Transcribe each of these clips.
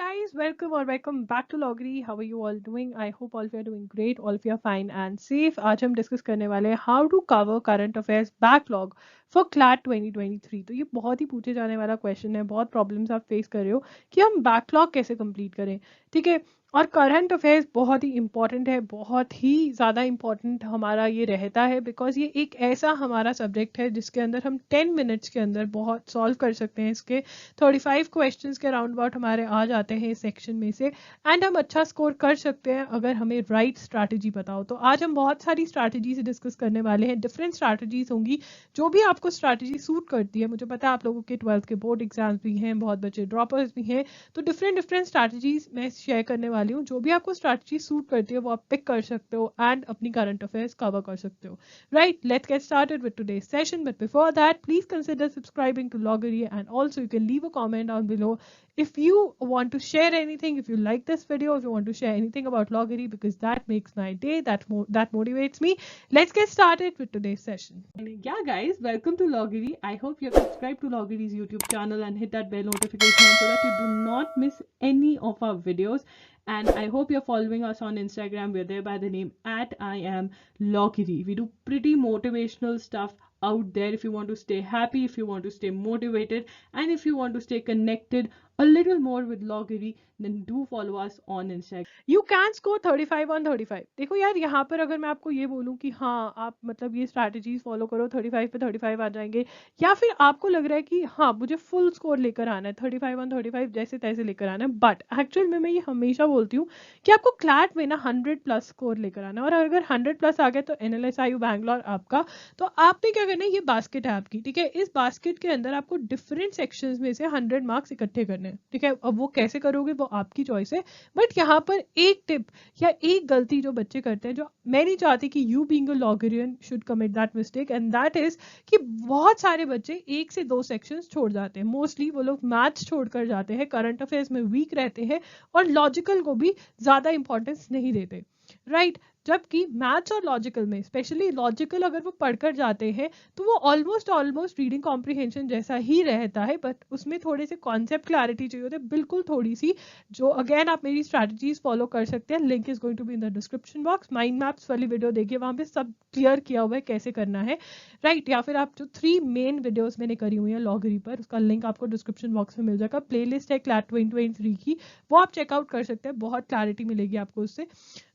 guys, welcome or welcome back to Loggery. How are you all doing? I hope all of you are doing great, all of you are fine and safe. आज हम discuss करने वाले हैं how to cover current affairs backlog for CLAT 2023। तो ये बहुत ही पूछे जाने वाला क्वेश्चन है, बहुत प्रॉब्लम्स आप फेस कर रहे हो कि हम बैकलॉग कैसे कंप्लीट करें, ठीक है। और करंट अफेयर्स बहुत ही इंपॉर्टेंट है, बहुत ही ज़्यादा इंपॉर्टेंट हमारा ये रहता है बिकॉज ये एक ऐसा हमारा सब्जेक्ट है जिसके अंदर हम 10 मिनट्स के अंदर बहुत सॉल्व कर सकते हैं। इसके 35 क्वेश्चंस के राउंड अबाउट हमारे आ जाते हैं इस सेक्शन में से एंड हम अच्छा स्कोर कर सकते हैं अगर हमें राइट स्ट्रैटेजी पता हो। तो आज हम बहुत सारी स्ट्रैटेजीज डिस्कस करने वाले हैं, डिफरेंट स्ट्रैटेजीज होंगी, जो भी आपको स्ट्रैटेजी सूट करती है। मुझे पता है आप लोगों के 12th के बोर्ड एग्जाम्स भी हैं, बहुत बच्चे ड्रॉपर्स भी हैं, तो डिफरेंट स्ट्रैटेजीज मैं शेयर करने वाली हूँ। जो भी आपको स्ट्रैटेजी सूट करती है वो आप पिक कर सकते हो एंड अपनी करंट अफेयर्स कवर कर सकते हो। Right, let's get started with today's session. But before that, please consider subscribing to Loggery and also you can leave a comment down below if you want to share anything, if you like this video, if you want to share anything about Loggery, because that makes my day, that motivates me. Let's get started with today's session. Yeah, guys, welcome to Loggery. I hope you're subscribed to Loggery's YouTube channel and hit that bell notification so that you do not miss any of our videos. And I hope you're following us on Instagram. We're there by the name @IamLoggery. We do pretty motivational stuff out there if you want to stay happy, if you want to stay motivated, and if you want to stay connected a little more with Loggery, then do follow us on Instagram. You can score 35 on 35. देखो यार, यहाँ पर अगर मैं आपको ये बोलूँ कि हाँ आप मतलब ये स्ट्रैटेजीज फॉलो करो, 35 पे 35 आ जाएंगे, या फिर आपको लग रहा है कि हाँ मुझे फुल स्कोर लेकर आना है, 35 on 35 जैसे तैसे लेकर आना है, बट एक्चुअल में मैं ये हमेशा बोलती हूँ कि आपको क्लैट में ना 100+ स्कोर लेकर आना है। और अगर 100+ आ गया तो NLSIU बैंगलोर आपका। तो आपने क्या करना है, ये बास्केट है आपकी, ठीक है। इस बास्केट के अंदर आपको डिफरेंट सेक्शंस में से 100 मार्क्स इकट्ठे करने हैं, ठीक है। अब वो कैसे करोगे वो आपकी चॉइस है, बट यहाँ पर एक टिप या एक गलती जो बच्चे करते हैं, जो मैं नहीं चाहती कि you being a Loggerian should commit that mistake, and that is कि बहुत सारे बच्चे 1 से 2 सेक्शंस छोड़ जाते हैं। मोस्टली वो लोग मैथ्स छोड़कर जाते हैं, करंट अफेयर्स में वीक रहते हैं और लॉजिकल को भी ज्यादा इंपॉर्टेंस नहीं देते, राइट। जबकि मैथ्स और लॉजिकल में, स्पेशली लॉजिकल अगर वो पढ़कर जाते हैं तो वो ऑलमोस्ट रीडिंग कॉम्प्रिहेंशन जैसा ही रहता है, बट उसमें थोड़े से कॉन्सेप्ट क्लैरिटी चाहिए होते हैं, बिल्कुल थोड़ी सी, जो अगेन आप मेरी स्ट्रैटेजीज फॉलो कर सकते हैं। Link is going to be in the description box. Mind maps वाली वीडियो देखिए, वहां पे सब क्लियर किया हुआ है कैसे करना है, राइट। या फिर आप जो 3 मेन वीडियोस मैंने करी हुई है लॉगरी पर, उसका लिंक आपको डिस्क्रिप्शन बॉक्स में मिल जाएगा। प्लेलिस्ट है क्लैट 2023 की, वो आप चेकआउट कर सकते हैं, बहुत क्लैरिटी मिलेगी आपको उससे।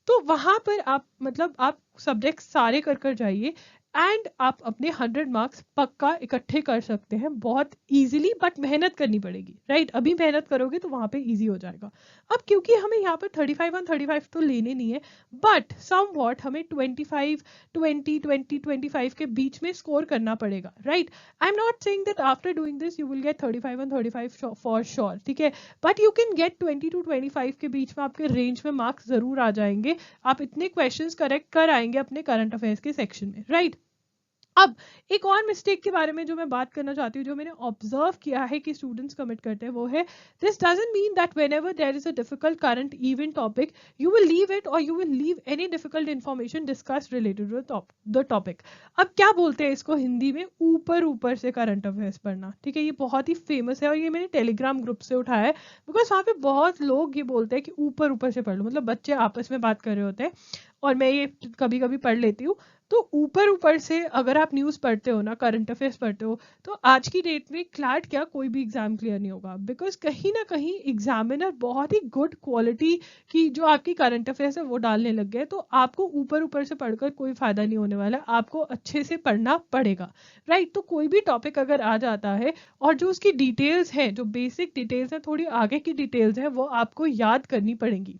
तो वहां पर आप मतलब आप सब्जेक्ट सारे कर जाइए एंड आप अपने 100 मार्क्स पक्का इकट्ठे कर सकते हैं बहुत इजीली, बट मेहनत करनी पड़ेगी, राइट। अभी मेहनत करोगे तो वहां पे इजी हो जाएगा। अब क्योंकि हमें यहाँ पर 35 on 35 तो लेने नहीं है, बट सम वॉट हमें 25, 20, 20, 25 के बीच में स्कोर करना पड़ेगा, right. I am not saying that after doing this you will get 35 on 35 for sure, ठीक है, but you can get 20 to 25 के बीच में आपके रेंज में मार्क्स जरूर आ जाएंगे। आप इतने क्वेश्चंस करेक्ट कर आएंगे अपने करंट अफेयर्स के सेक्शन में, राइट। अब एक और मिस्टेक के बारे में जो मैं बात करना चाहती हूँ, जो मैंने ऑब्जर्व किया है कि स्टूडेंट्स कमिट करते हैं, वो है this doesn't mean that whenever there is a difficult current event topic you will leave it और you will leave any difficult information discuss related to the topic. अब क्या बोलते हैं इसको हिंदी में, ऊपर से करंट अफेयर्स पढ़ना, ठीक है। ये बहुत ही फेमस है और ये मैंने टेलीग्राम ग्रुप से उठाया है, बिकॉज वहाँ पे बहुत लोग ये बोलते हैं कि ऊपर से पढ़ लो, मतलब बच्चे आपस में बात कर रहे होते हैं और मैं ये कभी कभी पढ़ लेती हूँ। तो ऊपर से अगर आप न्यूज़ पढ़ते हो ना, करंट अफेयर्स पढ़ते हो, तो आज की डेट में क्लैट क्या कोई भी एग्जाम क्लियर नहीं होगा, बिकॉज कहीं ना कहीं एग्जामिनर बहुत ही गुड क्वालिटी की जो आपकी करंट अफेयर्स है वो डालने लग गए। तो आपको ऊपर से पढ़कर कोई फायदा नहीं होने वाला, आपको अच्छे से पढ़ना पड़ेगा, राइट। तो कोई भी टॉपिक अगर आ जाता है और जो उसकी डिटेल्स है, जो बेसिक डिटेल्स है, थोड़ी आगे की डिटेल्स है, वो आपको याद करनी पड़ेंगी।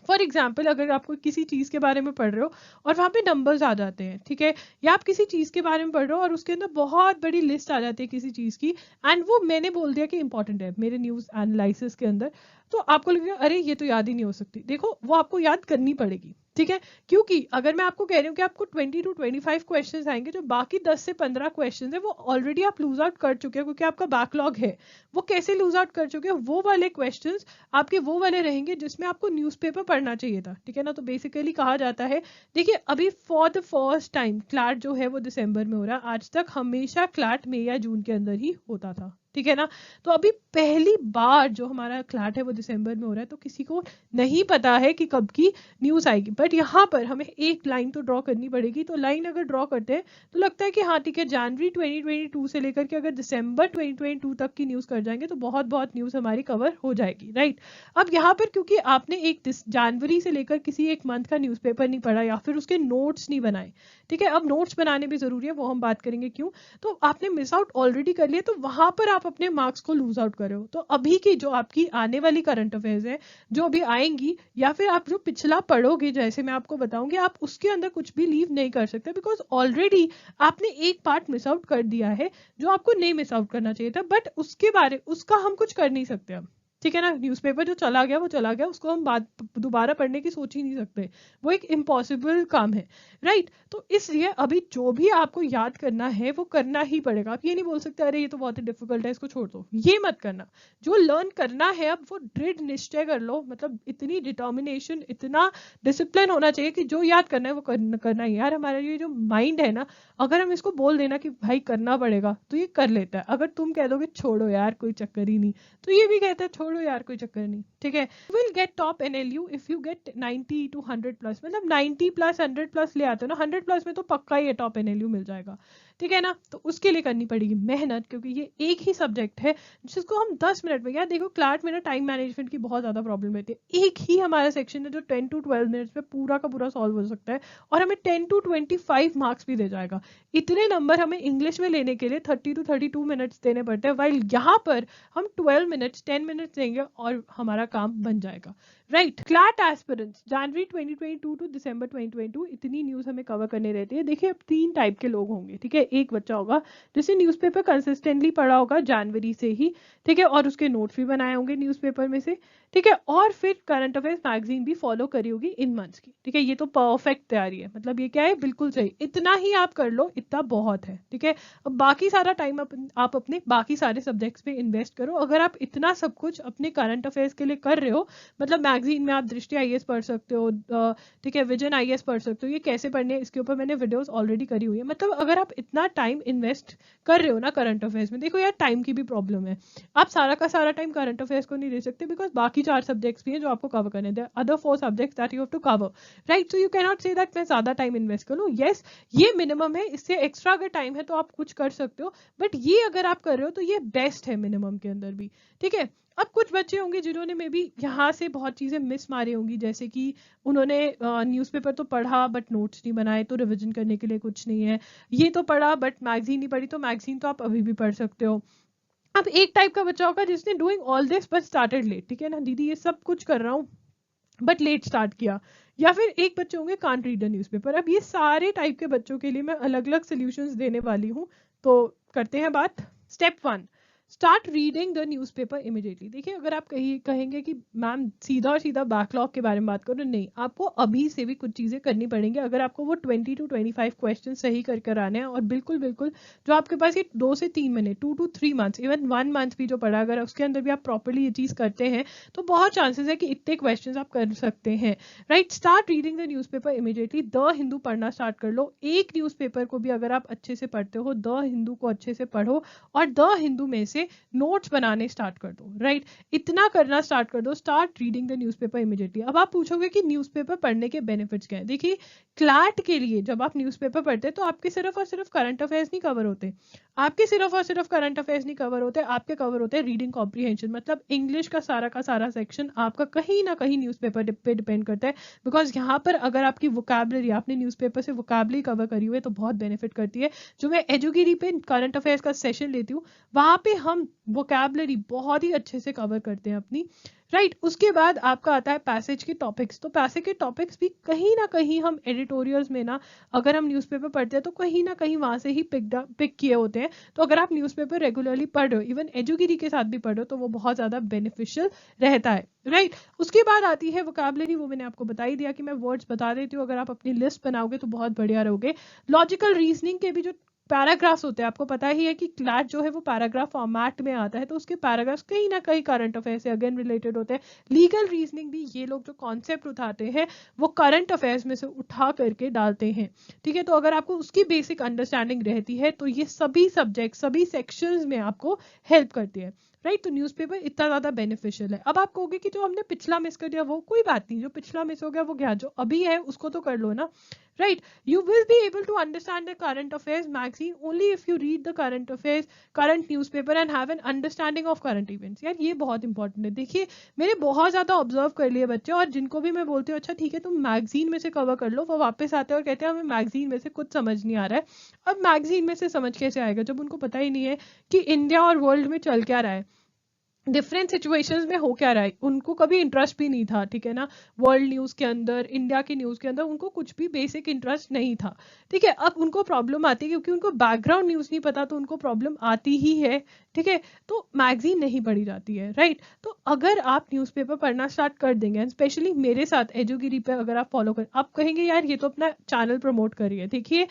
फॉर एग्जाम्पल, अगर आपको किसी चीज़ के बारे में पढ़ रहे हो और वहाँ पे नंबर्स आ जाते हैं, ठीक है, या आप किसी चीज़ के बारे में पढ़ रहे हो और उसके अंदर बहुत बड़ी लिस्ट आ जाती है किसी चीज़ की, एंड वो मैंने बोल दिया कि इंपॉर्टेंट है मेरे न्यूज़ एनालिसिस के अंदर, तो आपको लगेगा अरे ये तो याद ही नहीं हो सकती। देखो वो आपको याद करनी पड़ेगी, ठीक है, क्योंकि अगर मैं आपको कह रही हूँ कि आपको 20 to 25 क्वेश्चंस आएंगे, जो बाकी 10 से 15 क्वेश्चंस है वो ऑलरेडी आप लूज आउट कर चुके हैं क्योंकि आपका बैकलॉग है। वो कैसे लूज आउट कर चुके हैं, वो वाले क्वेश्चंस आपके वो वाले रहेंगे जिसमें आपको न्यूज़पेपर पढ़ना चाहिए था, ठीक है ना। तो बेसिकली कहा जाता है, देखिए अभी for the first time CLAT जो है वो दिसंबर में हो रहा है, आज तक हमेशा क्लैट मई या जून के अंदर ही होता था, ठीक है ना। तो अभी पहली बार जो हमारा क्लैट है वो दिसंबर में हो रहा है, तो किसी को नहीं पता है कि कब की न्यूज़ आएगी, बट यहाँ पर हमें एक लाइन तो ड्रॉ करनी पड़ेगी। तो लाइन अगर ड्रॉ करते हैं तो लगता है कि हाँ ठीक है, जनवरी 2022 से लेकर के अगर दिसंबर 2022 तक की न्यूज़ कर जाएंगे तो बहुत बहुत न्यूज़ हमारी कवर हो जाएगी, राइट। अब यहाँ पर क्योंकि आपने एक जनवरी से लेकर किसी एक मंथ का न्यूज़पेपर नहीं पढ़ा या फिर उसके नोट्स नहीं बनाए, ठीक है, अब नोट्स बनाने भी जरूरी है, वो हम बात करेंगे क्यों। तो आपने मिस आउट ऑलरेडी कर लिया, तो वहां पर आप अपने मार्क्स को लूज आउट कर रहे हो। तो अभी की जो आपकी आने वाली करंट अफेयर्स है, जो अभी आएंगी, या फिर आप जो पिछला पढ़ोगे, जैसे मैं आपको बताऊंगी, आप उसके अंदर कुछ भी लीव नहीं कर सकते, बिकॉज ऑलरेडी आपने एक पार्ट मिस आउट कर दिया है जो आपको नहीं मिस आउट करना चाहिए था, बट उसका हम कुछ कर नहीं सकते अब, ठीक है ना। न्यूज़पेपर जो चला गया वो चला गया, उसको हम बात दोबारा पढ़ने की सोच ही नहीं सकते, वो एक इम्पॉसिबल काम है, राइट। तो इसलिए अभी जो भी आपको याद करना है वो करना ही पड़ेगा। आप ये नहीं बोल सकते अरे ये तो बहुत ही डिफिकल्ट है, इसको छोड़ दो, ये मत करना। जो लर्न करना है अब वो दृढ़ निश्चय कर लो, मतलब इतनी डिटर्मिनेशन, इतना डिसिप्लिन होना चाहिए कि जो याद करना है वो करना ही। यार हमारा ये जो माइंड है ना, अगर हम इसको बोल देना कि भाई करना पड़ेगा तो ये कर लेता है। अगर तुम कह दोगे छोड़ो यार कोई चक्कर ही नहीं, तो ये भी कहता है छोड़ो यार कोई चक्कर नहीं, ठीक है। Will get top NLU if you get 90 to 100 plus, मतलब 90 प्लस 100 प्लस ले आते हो ना, 100 प्लस में तो पक्का ही टॉप एनएलयू मिल जाएगा, ठीक है ना। तो उसके लिए करनी पड़ेगी मेहनत, क्योंकि ये एक ही सब्जेक्ट है जिसको हम 10 मिनट में, यार देखो क्लाट में ना टाइम मैनेजमेंट की बहुत ज्यादा प्रॉब्लम रहती है। एक ही हमारा सेक्शन है जो 10 to 12 मिनट्स में पूरा का पूरा सॉल्व हो सकता है, और हमें 10 to 25 मार्क्स भी दे जाएगा। इतने नंबर हमें इंग्लिश में लेने के लिए 30 to 32 मिनट्स देने पड़ते हैं, वाइल यहाँ पर हम 12 मिनट्स 10 मिनट्स देंगे और हमारा काम बन जाएगा, right. CLAT aspirants January 2022 to December 2022, इतनी न्यूज़ हमें कवर करने रहती है। देखिए अब 3 टाइप के लोग होंगे, ठीक है। एक बच्चा होगा जिसने न्यूज़पेपर कंसिस्टेंटली पढ़ा होगा जनवरी से ही, ठीक है, और उसके नोट्स भी बनाए होंगे न्यूज़पेपर में से, ठीक है, और फिर करंट अफेयर्स मैगजीन भी फॉलो करी होगी इन मंथ्स की, ठीक है। ये तो परफेक्ट तैयारी है, मतलब ये क्या है, बिल्कुल सही, इतना ही आप कर लो, इतना बहुत है, ठीक है। अब बाकी सारा टाइम आप अपने बाकी सारे सब्जेक्ट्स पे इन्वेस्ट करो। अगर आप इतना सब कुछ अपने करंट अफेयर्स के लिए कर रहे हो, मतलब मैगजीन में आप दृष्टि आईएएस पढ़ सकते हो, ठीक है, विजन आईएएस पढ़ सकते हो, ये कैसे पढ़ने हैं इसके ऊपर मैंने वीडियोस ऑलरेडी करी हुई है। मतलब अगर आप इतना टाइम इन्वेस्ट कर रहे हो ना करंट अफेयर्स में, देखो यार टाइम की भी प्रॉब्लम है, आप सारा का सारा टाइम करंट अफेयर्स को नहीं दे सकते, बिकॉज बाकी 4 सब्जेक्ट्स भी हैं जो आपको कवर करने हैं, other 4 subjects that you have to cover, right. So you can not say that मैं ज्यादा टाइम इन्वेस्ट करूँ, यस ये मिनिमम है, इससे एक्स्ट्रा अगर टाइम है तो आप कुछ कर सकते हो, बट ये अगर आप कर रहे हो तो ये बेस्ट है मिनिमम के अंदर भी, ठीक है। अब कुछ बच्चे होंगे जिन्होंने मे बी यहाँ से बहुत चीज़ें मिस मारी होंगी, जैसे कि उन्होंने न्यूज़पेपर तो पढ़ा बट नोट्स नहीं बनाए, तो रिवीजन करने के लिए कुछ नहीं है। ये तो पढ़ा बट मैगजीन नहीं पढ़ी, तो मैगजीन तो आप अभी भी पढ़ सकते हो। अब एक टाइप का बच्चा होगा जिसने doing all this but started late, ठीक है ना, दीदी ये सब कुछ कर रहा हूँ बट लेट स्टार्ट किया। या फिर एक बच्चे होंगे कांट रीड द न्यूज़पेपर। अब ये सारे टाइप के बच्चों के लिए मैं अलग अलग सोल्यूशंस देने वाली हूँ, तो करते हैं बात। Step 1, start reading the newspaper immediately. देखिए अगर आप कहेंगे कि मैम सीधा और सीधा बैकलॉग के बारे में बात करो, नहीं, आपको अभी से भी कुछ चीज़ें करनी पड़ेंगी अगर आपको वो 20 to 25 क्वेश्चन सही कर आने हैं। और बिल्कुल बिल्कुल जो आपके पास ये 2 से 3 महीने, 2 to 3 मंथ्स, इवन 1 मंथ भी जो पड़ा, अगर उसके अंदर भी आप प्रॉपरली ये चीज़ करते हैं तो बहुत चांसेस है कि इतने क्वेश्चन आप कर सकते हैं, right. Start reading the newspaper immediately. The Hindu पढ़ना स्टार्ट कर लो। एक न्यूज़पेपर को भी अगर आप अच्छे से पढ़ते हो, द हिंदू को अच्छे से पढ़ो और द हिंदू में से नोट्स बनाने स्टार्ट कर दो, राइट। इतना करना स्टार्ट कर दो। Start reading the newspaper immediately. अब आप पूछोगे कि न्यूज़पेपर पढ़ने के बेनिफिट्स क्या है। देखिए क्लैट के लिए जब आप न्यूज़पेपर पढ़ते हैं तो आपके सिर्फ और सिर्फ करंट अफेयर्स नहीं कवर होते, आपके सिर्फ और सिर्फ करंट अफेयर्स नहीं कवर होते, आपके कवर होते हैं रीडिंग कॉम्प्रीहेंशन, मतलब इंग्लिश का सारा सेक्शन आपका कहीं ना कहीं न्यूज़पेपर पे डिपेंड करता है। बिकॉज यहाँ पर अगर आपकी वोकैबुलरी आपने न्यूज़पेपर से वोकैबुलरी कवर करी हुई है तो बहुत बेनिफिट करती है। जो मैं एजुगिरी पे करंट अफेयर्स का सेशन लेती हूँ वहाँ पे हम वोकैबुलरी बहुत ही अच्छे से कवर करते हैं अपनी, राइट। उसके बाद आपका आता है पैसेज के टॉपिक्स। तो पैसेज के टॉपिक्स भी कहीं ना कहीं हम एडिटोरियल्स में ना, अगर हम न्यूज़पेपर पढ़ते हैं तो कहीं ना कहीं वहाँ से ही पिक किए होते हैं। तो अगर आप न्यूज़पेपर रेगुलरली पढ़ रहे हो, इवन एजुगिरी के साथ भी पढ़ रहे हो, तो वो बहुत ज़्यादा बेनिफिशियल रहता है, राइट। उसके बाद आती है वोकैबुलरी, वो मैंने आपको बता ही दिया कि मैं वर्ड्स बता देती हूँ, अगर आप अपनी लिस्ट बनाओगे तो बहुत बढ़िया रहोगे। लॉजिकल रीजनिंग के भी जो पैराग्राफ्स होते हैं, आपको पता ही है कि क्लैट जो है वो पैराग्राफ फॉर्मेट में आता है, तो उसके पैराग्राफ्स कहीं ना कहीं करंट अफेयर से अगेन रिलेटेड होते हैं। लीगल रीजनिंग भी ये लोग जो कॉन्सेप्ट उठाते हैं वो करंट अफेयर्स में से उठा करके डालते हैं, ठीक है। तो अगर आपको उसकी बेसिक अंडरस्टैंडिंग रहती है तो ये सभी सब्जेक्ट सभी सेक्शंस में आपको हेल्प करती है, राइट। तो न्यूज़पेपर इतना ज़्यादा बेनिफिशियल है। अब आप कहोगे कि जो हमने पिछला मिस कर दिया वो कोई बात नहीं, जो पिछला मिस हो गया वो गया, जो अभी है उसको तो कर लो ना, right? You will be able to understand the current affairs magazine only if you read the current affairs current newspaper and have an understanding of current events। यार ये बहुत इंपॉर्टेंट है। देखिए मैंने बहुत ज़्यादा ऑब्जर्व कर लिए बच्चे, और जिनको भी मैं बोलती हूँ अच्छा ठीक है तुम मैगजीन में से कवर कर लो, वो वापस आते हैं और कहते हैं हमें मैगजीन में से कुछ समझ नहीं आ रहा है। अब मैगजीन में से समझ कैसे आएगा जब उनको पता ही नहीं है कि इंडिया और वर्ल्ड में चल क्या रहा है, डिफरेंट सिचुएशंस में हो क्या रहा है। उनको कभी इंटरेस्ट भी नहीं था, ठीक है ना, वर्ल्ड न्यूज़ के अंदर इंडिया की न्यूज़ के अंदर उनको कुछ भी बेसिक इंटरेस्ट नहीं था, ठीक है। अब उनको प्रॉब्लम आती है क्योंकि उनको बैकग्राउंड न्यूज़ नहीं पता, तो उनको प्रॉब्लम आती ही है, ठीक है। तो मैगजीन नहीं पढ़ी जाती है, राइट। तो अगर आप न्यूज़पेपर पढ़ना स्टार्ट कर देंगे, स्पेशली मेरे साथ एजुगिरी पे अगर आप फॉलो कर, आप कहेंगे यार ये तो अपना चैनल प्रमोट करिए। देखिए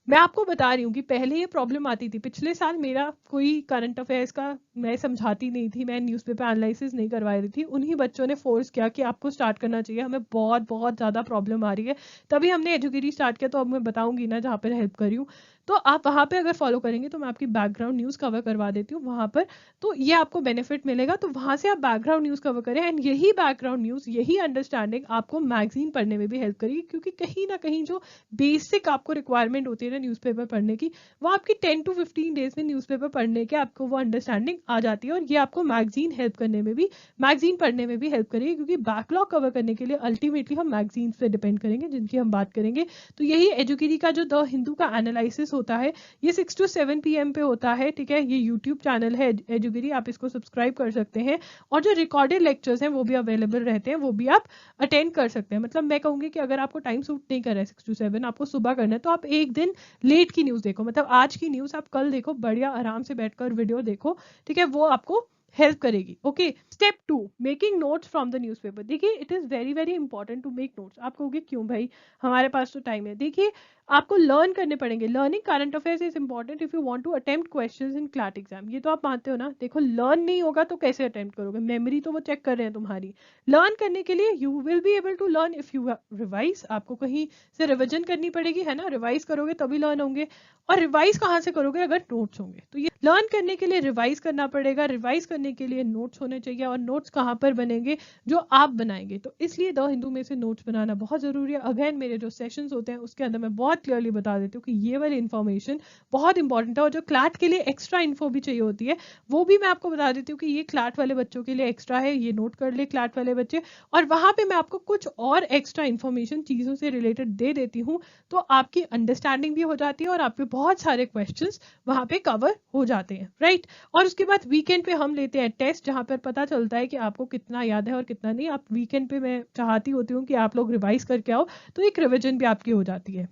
मैं आपको बता रही हूँ कि पहले ये प्रॉब्लम आती थी। पिछले साल मेरा कोई करंट अफेयर्स का मैं समझाती नहीं थी, मैं न्यूज़पेपर एनालिसिस नहीं करवा रही थी, उन्हीं बच्चों ने फोर्स किया कि आपको स्टार्ट करना चाहिए, हमें बहुत बहुत ज़्यादा प्रॉब्लम आ रही है, तभी हमने एजुकेरी स्टार्ट किया। तो अब मैं बताऊंगी ना जहाँ पर हेल्प करी हूँ, तो आप वहाँ पे अगर फॉलो करेंगे तो मैं आपकी बैकग्राउंड न्यूज़ कवर करवा देती हूँ वहाँ पर, तो ये आपको बेनिफिट मिलेगा। तो वहाँ से आप बैकग्राउंड न्यूज़ कवर करें, एंड यही बैकग्राउंड न्यूज़ यही अंडरस्टैंडिंग आपको मैगजीन पढ़ने में भी हेल्प करेगी, क्योंकि कहीं ना कहीं जो बेसिक आपको रिक्वायरमेंट होती है ना न्यूज़पेपर पढ़ने की, वो आपकी 10 to 15 डेज में न्यूज़पेपर पढ़ने के आपको वो अंडरस्टैंडिंग आ जाती है। और ये आपको मैगजीन हेल्प करने में भी, मैगजीन पढ़ने में भी हेल्प करेगी, क्योंकि बैकलॉग कवर करने के लिए अल्टीमेटली हम मैगजीन पे डिपेंड करेंगे जिनकी हम बात करेंगे। तो यही एजुकेरी का जो द हिंदू का एनालिसिस होता है ये 6 to 7 PM पे होता है, ठीक है। ये यूट्यूब चैनल है एजुगिरी, आप इसको सब्सक्राइब कर सकते हैं, और जो रिकॉर्डेड लेक्चर्स हैं वो भी अवेलेबल रहते हैं, वो भी आप अटेंड कर सकते हैं। मतलब मैं कहूँगी कि अगर आपको टाइम सूट नहीं कर रहा है 6 to 7, आपको सुबह करना है, तो आप एक दिन लेट की न्यूज़ देखो, मतलब आज की न्यूज़ आप कल देखो, बढ़िया आराम से बैठकर वीडियो देखो, ठीक है, वो आपको हेल्प करेगी। Okay, step 2, making notes from the newspaper. देखिए it is very very important to make notes. आप कहोगे क्यों भाई, हमारे पास तो टाइम है। देखिए आपको लर्न करने पड़ेंगे। Learning current affairs is important if you want to attempt questions in CLAT exam. ये तो आप मानते हो ना। देखो लर्न नहीं होगा तो कैसे अटेम्प्ट करोगे, मेमोरी तो वो चेक कर रहे हैं तुम्हारी। लर्न करने के लिए you will be able to learn if you revise. आपको कहीं से रिविजन करनी पड़ेगी, है ना, रिवाइज करोगे तभी लर्न होंगे। और रिवाइज कहाँ से करोगे, अगर नोट्स होंगे। तो ये लर्न करने के लिए रिवाइज करना पड़ेगा, रिवाइज करने के लिए नोट्स होने चाहिए। और नोट्स कहाँ पर बनेंगे, जो आप बनाएंगे। तो इसलिए द हिंदू में से नोट्स बनाना बहुत जरूरी है। अगेन मेरे जो सेशंस होते हैं उसके अंदर मैं बहुत क्लियरली बता देती हूँ कि ये वाली इन्फॉर्मेशन बहुत इंपॉर्टेंट है। और जो क्लैट के लिए एक्स्ट्रा इन्फो भी चाहिए होती है वो भी मैं आपको बता देती हूँ कि ये क्लैट वाले बच्चों के लिए एक्स्ट्रा है, ये नोट कर ले क्लैट वाले बच्चे। और वहां पे मैं आपको कुछ और एक्स्ट्रा इन्फॉर्मेशन चीजों से रिलेटेड दे देती हूँ, तो आपकी अंडरस्टैंडिंग भी हो जाती है और आपके बहुत सारे क्वेश्चंस वहां पे कवर हो जाते हैं, राइट। और उसके बाद वीकेंड पे हम लेते हैं टेस्ट, जहां पर पता चलता है कि आपको कितना याद है और कितना नहीं। आप वीकेंड पे मैं चाहती होती हूँ कि आप लोग रिवाइज करके आओ, तो एक रिविजन भी आपकी हो जाती है।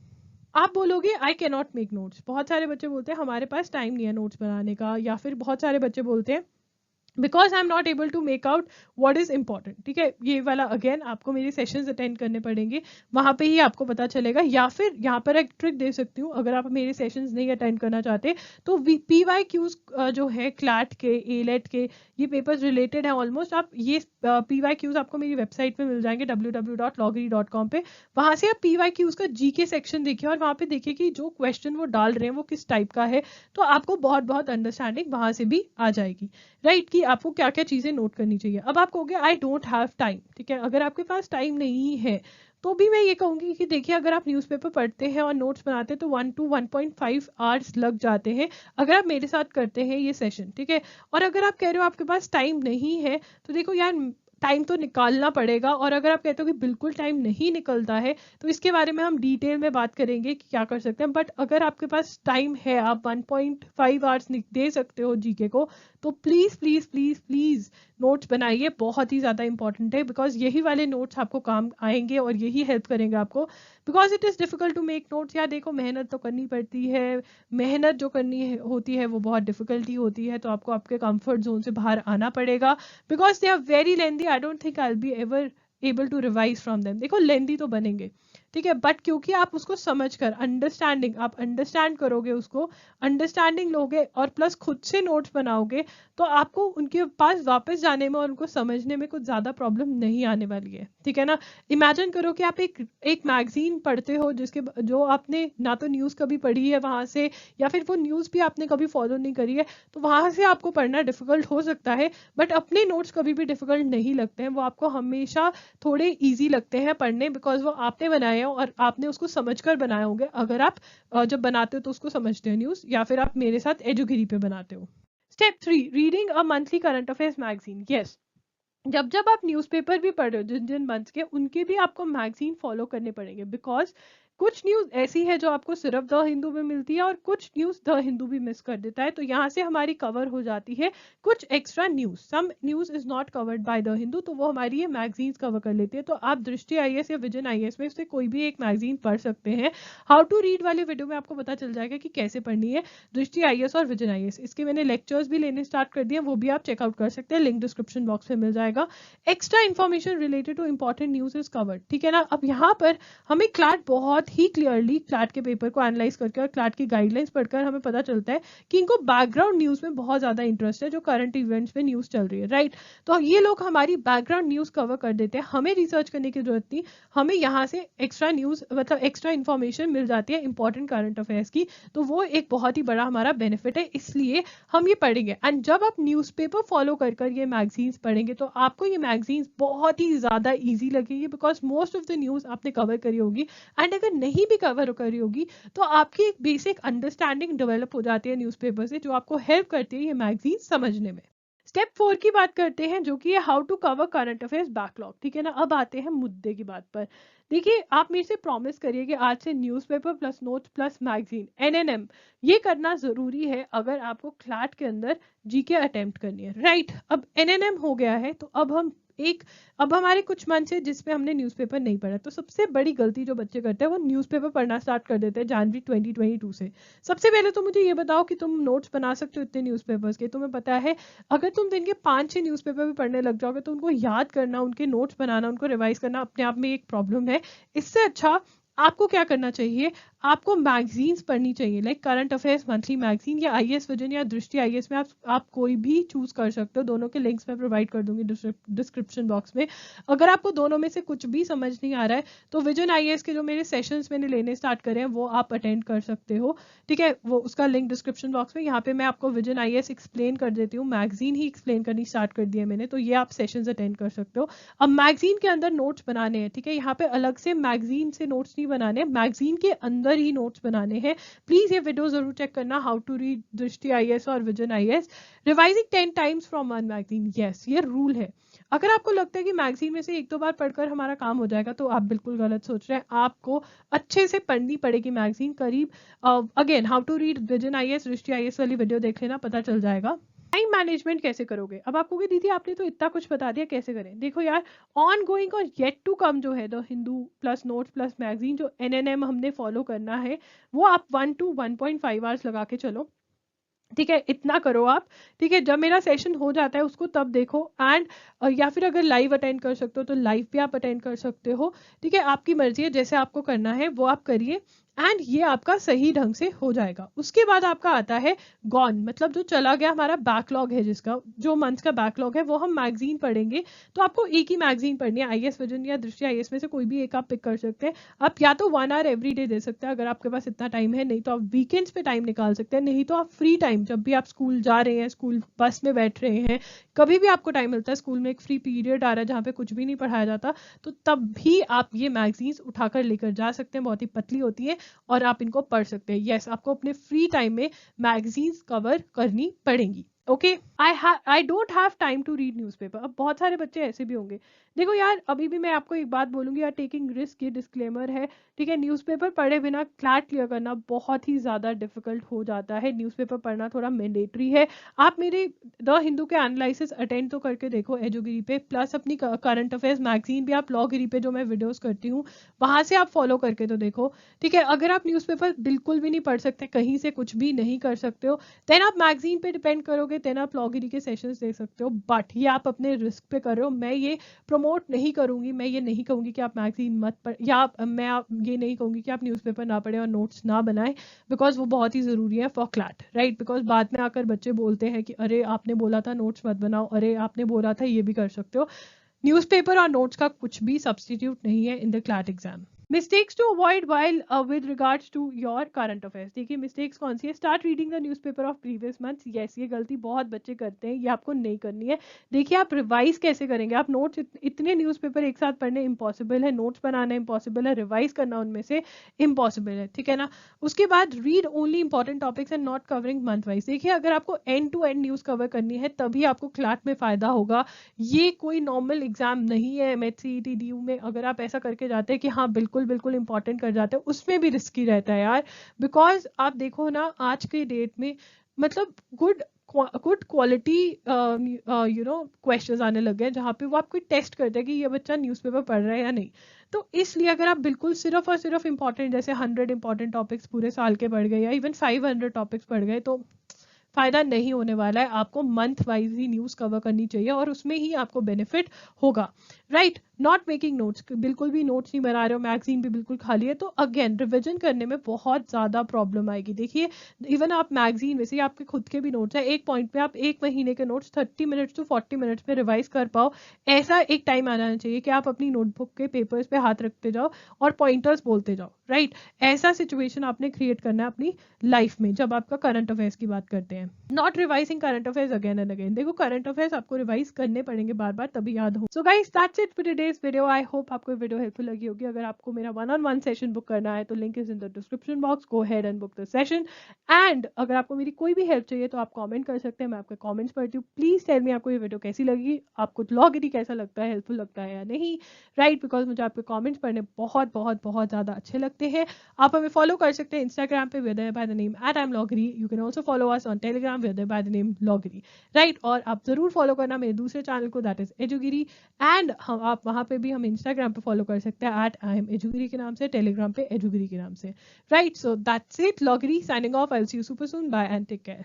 आप बोलोगे I can not make notes. बहुत सारे बच्चे बोलते हैं हमारे पास टाइम नहीं है नोट्स बनाने का, या फिर बहुत सारे बच्चे बोलते हैं because I am not able to make out what is important, ठीक है। ये वाला अगेन आपको मेरे सेशंस अटेंड करने पड़ेंगे, वहां पे ही आपको पता चलेगा। या फिर यहाँ पर एक ट्रिक दे सकती हूँ, अगर आप मेरे सेशंस नहीं अटेंड करना चाहते तो PYQs जो है क्लैट के, एलेट के, ये पेपर्स रिलेटेड है ऑलमोस्ट। आप ये PYQs आपको मेरी वेबसाइट पे मिल जाएंगे www.logri.com पे। वहां से आप PYQs का GK सेक्शन देखिए और वहां पे देखिए कि जो क्वेश्चन वो डाल रहे हैं वो किस टाइप का है, तो आपको बहुत बहुत अंडरस्टैंडिंग वहां से भी आ जाएगी, राइट, कि आपको क्या क्या चीजें नोट करनी चाहिए। अब आप कहोगे आई डोंट हैव टाइम, ठीक है। अगर आपके पास टाइम नहीं है तो भी मैं ये कहूंगी कि देखिए अगर आप न्यूज़पेपर पढ़ते हैं और नोट्स बनाते हैं तो 1 to 1.5 आवर्स लग जाते हैं अगर आप मेरे साथ करते हैं ये सेशन, ठीक है। और अगर आप कह रहे हो आपके पास टाइम नहीं है, तो देखो यार टाइम तो निकालना पड़ेगा। और अगर आप कहते हो कि बिल्कुल टाइम नहीं निकलता है तो इसके बारे में हम डिटेल में बात करेंगे कि क्या कर सकते हैं। बट अगर आपके पास टाइम है, आप 1.5 आवर्स दे सकते हो जीके को, तो please please please please notes बनाइए। बहुत ही ज्यादा इंपॉर्टेंट है, बिकॉज यही वाले नोट्स आपको काम आएंगे और यही हेल्प करेंगे आपको। Because it is difficult to make notes. यार देखो मेहनत तो करनी पड़ती है, मेहनत जो करनी होती है वो बहुत डिफिकल्टी होती है, तो आपको आपके कंफर्ट जोन से बाहर आना पड़ेगा। Because they are very lengthy, I don't think I will be ever able to revise from them. देखो लेंदी तो बनेंगे, ठीक है, बट क्योंकि आप उसको समझकर अंडरस्टैंडिंग, आप अंडरस्टैंड करोगे उसको, अंडरस्टैंडिंग लोगे और प्लस खुद से नोट्स बनाओगे, तो आपको उनके पास वापस जाने में और उनको समझने में कुछ ज़्यादा प्रॉब्लम नहीं आने वाली है, ठीक है ना। इमेजिन करो कि आप एक मैगजीन पढ़ते हो जिसके जो आपने ना तो न्यूज़ कभी पढ़ी है वहाँ से, या फिर वो न्यूज़ भी आपने कभी फॉलो नहीं करी है, तो वहाँ से आपको पढ़ना डिफिकल्ट हो सकता है, बट अपने नोट्स कभी भी डिफिकल्ट नहीं लगते हैं, वो आपको हमेशा थोड़े ईजी लगते हैं पढ़ने, बिकॉज वो आपने बनाए हो और आपने उसको समझकर बनाए होंगे। अगर आप जब बनाते हो तो उसको समझते हो न्यूज़, या फिर आप मेरे साथ एजुगिरी पे बनाते हो। Step 3, reading a monthly current affairs magazine. Yes, जब जब आप न्यूज़पेपर भी पढ़ रहे हो जिन जिन मंथ्स के, उनके भी आपको मैगजीन फॉलो करने पड़ेंगे, बिकॉज कुछ न्यूज़ ऐसी है जो आपको सिर्फ द हिंदू में मिलती है और कुछ न्यूज़ द हिंदू भी मिस कर देता है, तो यहाँ से हमारी कवर हो जाती है कुछ extra news. Some news is not covered by the Hindu, तो वो हमारी ये मैगजीन्स कवर कर लेती है। तो आप दृष्टि आईएएस या विजन आईएएस में से कोई भी एक मैगजीन पढ़ सकते हैं। हाउ टू रीड वाले वीडियो में आपको पता चल जाएगा कि कैसे पढ़नी है दृष्टि आईएएस और विजन आईएएस। इसके मैंने लेक्चर्स भी लेने स्टार्ट कर दिए, वो भी आप चेकआउट कर सकते हैं, लिंक डिस्क्रिप्शन बॉक्स में मिल जाएगा। Extra information related two important news is covered, ठीक है ना। अब यहाँ पर हमें क्लैट बहुत ही क्लियरली क्लैट के पेपर को एनालाइज करके और क्लैट की गाइडलाइंस पढ़कर हमें पता चलता है कि इनको बैकग्राउंड न्यूज में बहुत ज्यादा इंटरेस्ट है, जो करंट इवेंट्स में न्यूज चल रही है, राइट। तो ये लोग हमारी बैकग्राउंड न्यूज कवर कर देते हैं, हमें रिसर्च करने की जरूरत नहीं, हमें यहाँ से एक्स्ट्रा न्यूज मतलब एक्स्ट्रा इन्फॉर्मेशन मिल जाती है इंपॉर्टेंट करंट अफेयर्स की। तो वो एक बहुत ही बड़ा हमारा बेनिफिट है, इसलिए हम ये पढ़ेंगे। एंड जब आप न्यूज़पेपर फॉलो कर ये मैगजीन्स पढ़ेंगे तो आपको ये मैगजीन्स बहुत ही ज़्यादा इजी लगेगी, because most of the news आपने कवर करी होगी। एंड अगर नहीं भी कवर करी होगी तो आपकी एक बेसिक अंडरस्टैंडिंग डेवलप हो जाती है न्यूज़पेपर से, जो आपको हेल्प करती है ये मैगजीन समझने में। स्टेप 4 की बात करते हैं, जो कि है how to cover current affairs backlog, ठीक है ना। अब आते हैं मुद्दे की बात पर। देखिए, आप मेरे से प्रॉमिस करिए कि आज से newspaper plus notes plus magazine NNM ये करना जरूरी है अगर आपको क्लैट के अंदर जीके अटेम्प्ट करनी है, राइट। अब एनएनएम हो गया है, तो अब हमारे कुछ मंथ है जिसमें हमने न्यूज़पेपर नहीं पढ़ा। तो सबसे बड़ी गलती जो बच्चे करते हैं वो न्यूज़पेपर पढ़ना स्टार्ट कर देते हैं जनवरी 2022 से। सबसे पहले तो मुझे ये बताओ कि तुम नोट्स बना सकते हो इतने न्यूज़पेपर्स के? तुम्हें पता है अगर तुम दिन के 5-6 न्यूज़पेपर भी पढ़ने लग जाओगे तो उनको याद करना, उनके नोट्स बनाना, उनको रिवाइज करना अपने आप में एक प्रॉब्लम है। इससे अच्छा आपको क्या करना चाहिए, आपको मैगजीन्स पढ़नी चाहिए, like current affairs monthly magazine या आईएएस विजन या दृष्टि आईएएस में आप कोई भी चूज कर सकते हो। दोनों के लिंक्स मैं प्रोवाइड कर दूंगी डिस्क्रिप्शन बॉक्स में। अगर आपको दोनों में से कुछ भी समझ नहीं आ रहा है तो विजन आईएएस के जो मेरे सेशंस मैंने लेने स्टार्ट करे हैं वो आप अटेंड कर सकते हो, ठीक है। वो उसका लिंक डिस्क्रिप्शन बॉक्स में, यहाँ पे मैं आपको विजन आईएएस एक्सप्लेन कर देती हूँ, मैगजीन ही एक्सप्लेन करनी स्टार्ट कर दी है मैंने, तो ये आप सेशंस अटेंड कर सकते हो। अब मैगजीन के अंदर नोट्स बनाने हैं, ठीक है, यहाँ पे अलग से मैगजीन से नोट्स नहीं बनाने, मैगजीन के अंदर ही नोट्स बनाने हैं। प्लीज ये वीडियो जरूर चेक करना, हाउ टू रीड दृष्टि आईएएस और vision IAS. Revising 10 times from one magazine, yes ये रूल है। अगर आपको लगता है कि मैगजीन में से 1-2 बार पढ़कर हमारा काम हो जाएगा तो आप बिल्कुल गलत सोच रहे हैं। आपको अच्छे से पढ़नी पड़ेगी मैगजीन, करीब again how to read Vision IAS Drishti IAS वाली वीडियो देख लेना, पता चल जाएगा। टाइम मैनेजमेंट कैसे करोगे? अब आपको कि दीदी आपने तो इतना कुछ बता दिया, कैसे करें? देखो यार, ऑन गोइंग और येट टू कम जो है the Hindu plus notes plus magazine जो एनएनएम हमने फॉलो करना है, वो आप 1 to 1.5 आवर्स लगा के चलो, ठीक है, इतना करो आप। ठीक है, जब मेरा सेशन हो जाता है उसको तब देखो। एंड या फिर अगर लाइव अटेंड कर सकते हो तो लाइव भी आप अटेंड कर सकते हो, ठीक है, आपकी मर्जी है, जैसे आपको करना है वो आप करिए। एंड ये आपका सही ढंग से हो जाएगा। उसके बाद आपका आता है गॉन, मतलब जो चला गया हमारा बैकलॉग है, जिसका जो मंथ का बैकलॉग है वो हम मैगजीन पढ़ेंगे। तो आपको एक ही मैगजीन पढ़नी है, आईएएस विजन या दृष्टि आईएएस में से कोई भी एक आप पिक कर सकते हैं। आप या तो 1 आवर एवरी डे दे सकते हैं अगर आपके पास इतना टाइम है, नहीं तो आप वीकेंड्स पे टाइम निकाल सकते हैं, नहीं तो आप फ्री टाइम जब भी आप स्कूल जा रहे हैं, स्कूल बस में बैठ रहे हैं, कभी भी आपको टाइम मिलता है, स्कूल में एक फ्री पीरियड आ रहा है जहाँ पे कुछ भी नहीं पढ़ाया जाता, तो तब भी आप ये मैगजीन्स उठाकर लेकर जा सकते हैं। बहुत ही पतली होती है और आप इनको पढ़ सकते हैं। यस, आपको अपने फ्री टाइम में मैगजीन्स कवर करनी पड़ेंगी। Okay, I don't have time to read newspaper. अब बहुत सारे बच्चे ऐसे भी होंगे, देखो यार अभी भी मैं आपको एक बात बोलूंगी यार, टेकिंग रिस्क, ये डिस्क्लेमर है, ठीक है। न्यूज़पेपर पढ़े बिना क्लैट क्लियर करना बहुत ही ज़्यादा डिफिकल्ट हो जाता है, न्यूज़पेपर पढ़ना थोड़ा मैंडेटरी है। आप मेरे द हिंदू के एनालिसिस अटेंड तो करके देखो एजुगिरी पे, प्लस अपनी करंट अफेयर्स मैगजीन भी आप लॉगिरी पे जो मैं वीडियोस करती हूँ वहाँ से आप फॉलो करके तो देखो, ठीक है। अगर आप न्यूज़पेपर बिल्कुल भी नहीं पढ़ सकते, कहीं से कुछ भी नहीं कर सकते हो, देन आप मैगजीन पे डिपेंड करोगे चाहोगे देन आप लॉगिरी के सेशंस देख सकते हो, बट ये आप अपने रिस्क पे कर रहे हो। मैं ये प्रमोट नहीं करूंगी, मैं ये नहीं कहूंगी कि आप मैगजीन मत पढ़, या ये नहीं कहूंगी कि आप न्यूज़पेपर ना पढ़ें और नोट्स ना बनाएं, बिकॉज वो बहुत ही ज़रूरी है फॉर क्लैट, राइट। बिकॉज बाद में आकर बच्चे बोलते हैं कि अरे आपने बोला था नोट्स मत बनाओ, अरे आपने बोला था ये भी कर सकते हो। न्यूज़पेपर और नोट्स का कुछ भी सब्सटीट्यूट नहीं है in the CLAT exam. Mistakes to avoid while with regards to your current affairs. देखिए मिस्टेक्स कौन सी है, start reading the newspaper of previous months. Yes, ये गलती बहुत बच्चे करते हैं, ये आपको नहीं करनी है। देखिए आप रिवाइज कैसे करेंगे, आप नोट्स इतने न्यूज़पेपर एक साथ पढ़ने इम्पॉसिबल है, नोट्स बनाना इम्पॉसिबल है, रिवाइज करना उनमें से इम्पॉसिबल है, ठीक है ना। उसके बाद read only important topics and not covering month wise. देखिए अगर आपको end to end news cover करनी है तभी आपको क्लैट में फायदा होगा। ये कोई नॉर्मल एग्जाम नहीं है MHCET DU में। अगर आप ऐसा करके जाते हैं कि हाँ बिल्कुल बिल्कुल इंपॉर्टेंट कर जाते हैं, उसमें भी रिस्की रहता है यार। बिकॉज आप देखो ना आज के डेट में मतलब गुड क्वालिटी क्वेश्चंस आने लगे हैं जहाँ पे वो आपको टेस्ट करते हैं कि ये बच्चा न्यूज़पेपर पढ़ रहा है या नहीं। तो इसलिए अगर आप बिल्कुल सिर्फ और सिर्फ इंपॉर्टेंट जैसे 100 इंपॉर्टेंट टॉपिक्स पूरे साल के पढ़ गए या इवन 500 टॉपिक्स पढ़ गए तो फायदा नहीं होने वाला है। आपको मंथ वाइज ही न्यूज़ कवर करनी चाहिए और उसमें ही आपको बेनिफिट होगा, राइट। नॉट मेकिंग नोट्स, बिल्कुल भी नोट्स नहीं बना रहे हो, मैगजीन भी बिल्कुल खाली है, तो अगेन रिविजन करने में बहुत ज़्यादा प्रॉब्लम आएगी। देखिए इवन आप मैगजीन में से आपके खुद के भी नोट्स है, एक पॉइंट पे आप एक महीने के नोट्स 30 मिनट्स टू 40 मिनट्स में रिवाइज कर पाओ। ऐसा एक टाइम आना चाहिए कि आप अपनी नोटबुक के पेपर्स पे हाथ रखते जाओ और पॉइंटर्स बोलते जाओ, राइट। ऐसा सिचुएशन आपने क्रिएट करना है अपनी लाइफ में जब आपका करंट अफेयर्स की बात करते हैं। Not revising current affairs again and again. देखो करंट अफेयर्स आपको रिवाइज करने पड़ेंगे बार बार तभी याद हो। So guys that's it for today's video. I hope आपको वीडियो हेल्पफुल लगी होगी। अगर आपको मेरा 1-on-1 सेशन बुक करना है तो link is in the description box, go head and book the session. And अगर आपको मेरी कोई भी हेल्प चाहिए तो आप कमेंट कर सकते हैं, मैं आपके कमेंट्स पढ़ती हूँ। प्लीज टेल मी आपको ये वीडियो कैसी लगी, आपको लॉगिरी कैसा लगता है, हेल्पफुल लगता है या नहीं, राइट। बिकॉज मुझे आपके कमेंट्स पढ़ने बहुत बहुत बहुत ज़्यादा अच्छे लगते हैं। आप हमें फॉलो कर सकते हैं इंस्टाग्राम पे whether by the name @IamLoggery। You can also follow us on Telegram whether by the name Loggery, right. और आप जरूर फॉलो करना मेरे दूसरे चैनल को दैट इज एजुगिरी। एंड हम आप वहाँ पे भी हम इंस्टाग्राम पे फॉलो कर सकते हैं @IamEdugiry के नाम से, टेलीग्राम पे एजुगिरी के नाम से, right. So that's it, Loggery signing off. I will see you super soon, bye and take care.